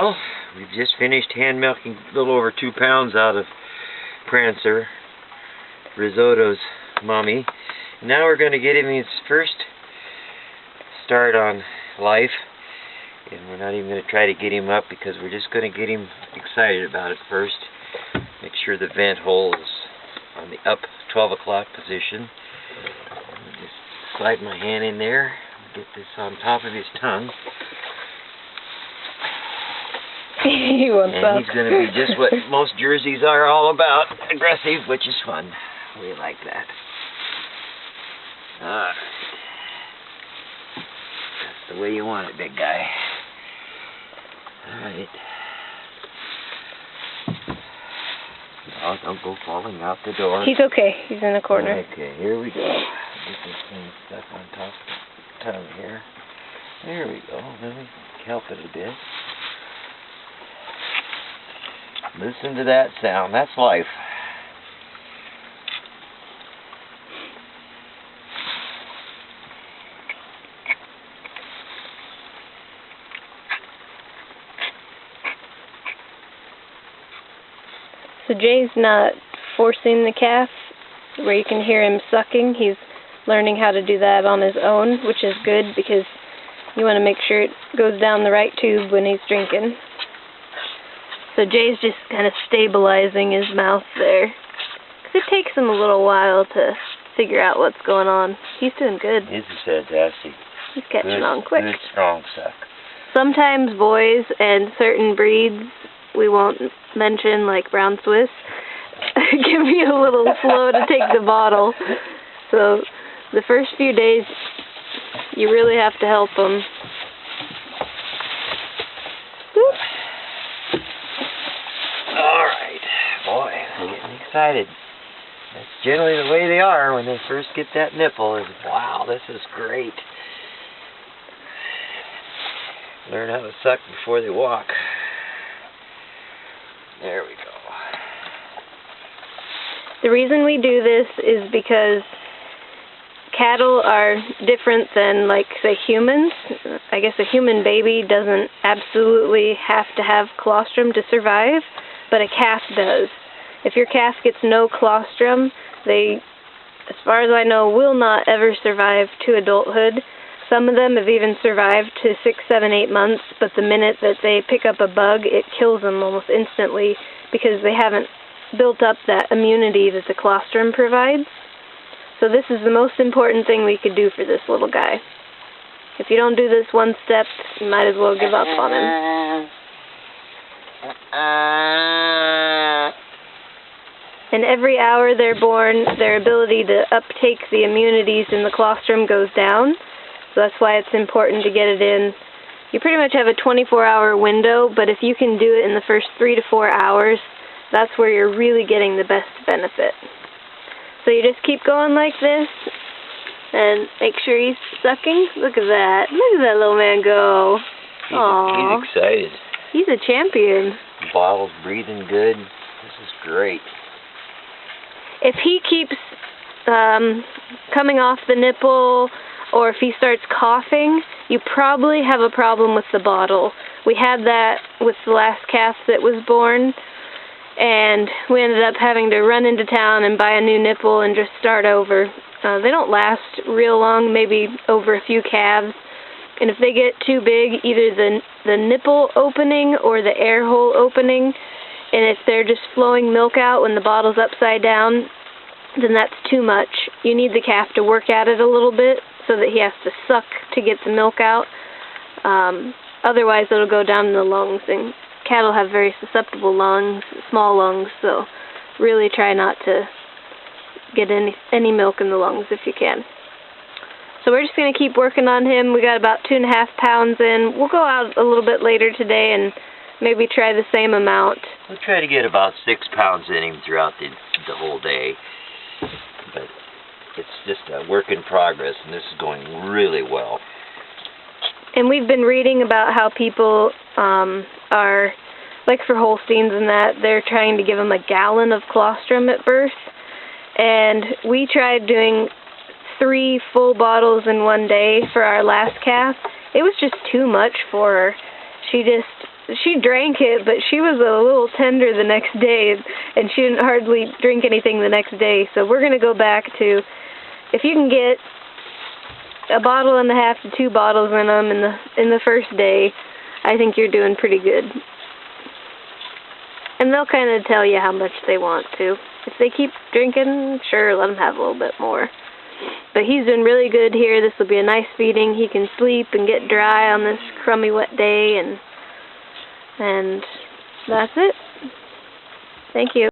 Well, we've just finished hand milking a little over 2 pounds out of Prancer, Risotto's mommy. Now we're going to get him his first start on life, and we're not even going to try to get him up because we're just going to get him excited about it first. Make sure the vent hole is on the up 12 o'clock position. Just slide my hand in there, get this on top of his tongue. He wants and up. He's going to be just what most jerseys are all about, aggressive, which is fun. We like that. Alright. That's the way you want it, big guy. Alright. Oh, don't go falling out the door. He's okay. He's in the corner. Okay, here we go. Get this thing stuck on top of the tongue here. There we go. Let me help it a bit. Listen to that sound. That's life. So Jay's not forcing the calf where you can hear him sucking. He's learning how to do that on his own, which is good because you want to make sure it goes down the right tube when he's drinking. So Jay's just kind of stabilizing his mouth there. Because it takes him a little while to figure out what's going on. He's doing good. This is fantastic. He's catching on quick. Good, strong suck. Sometimes boys and certain breeds we won't mention, like Brown Swiss, can be a little slow to take the bottle. So the first few days, you really have to help them. Alright, boy, I'm getting excited. That's generally the way they are when they first get that nipple. Is wow, this is great. Learn how to suck before they walk. There we go. The reason we do this is because cattle are different than, like, say, humans. I guess a human baby doesn't absolutely have to have colostrum to survive, but a calf does. If your calf gets no colostrum, they, as far as I know, will not ever survive to adulthood. Some of them have even survived to 6, 7, 8 months, but the minute that they pick up a bug, it kills them almost instantly because they haven't built up that immunity that the colostrum provides. So this is the most important thing we could do for this little guy. If you don't do this one step, you might as well give up on him. And every hour they're born, their ability to uptake the immunities in the colostrum goes down. So that's why it's important to get it in. You pretty much have a 24-hour window, but if you can do it in the first 3 to 4 hours, that's where you're really getting the best benefit. So you just keep going like this, and make sure he's sucking. Look at that. Look at that little man go. He's excited. He's a champion. The bottle's breathing good. This is great. If he keeps coming off the nipple, or if he starts coughing, you probably have a problem with the bottle. We had that with the last calf that was born, and we ended up having to run into town and buy a new nipple and just start over. They don't last real long, maybe over a few calves. And if they get too big, either the nipple opening or the air hole opening, and if they're just flowing milk out when the bottle's upside down, then that's too much. You need the calf to work at it a little bit so that he has to suck to get the milk out. Otherwise, it'll go down in the lungs. And cattle have very susceptible lungs, small lungs, so really try not to get any milk in the lungs if you can. So we're just going to keep working on him. We got about 2.5 pounds in. We'll go out a little bit later today and maybe try the same amount. We'll try to get about 6 pounds in him throughout the whole day. But it's just a work in progress, and this is going really well. And we've been reading about how people are, like for Holsteins and that, they're trying to give them a gallon of colostrum at birth. And we tried doing 3 full bottles in one day for our last calf. It was just too much for her. She she drank it, but she was a little tender the next day, and she didn't hardly drink anything the next day. So we're going to go back to, if you can get a bottle and a half to 2 bottles in them in the first day, I think you're doing pretty good. And they'll kind of tell you how much they want to. If they keep drinking, sure, let them have a little bit more. But he's doing really good here. This will be a nice feeding. He can sleep and get dry on this crummy wet day, and that's it. Thank you.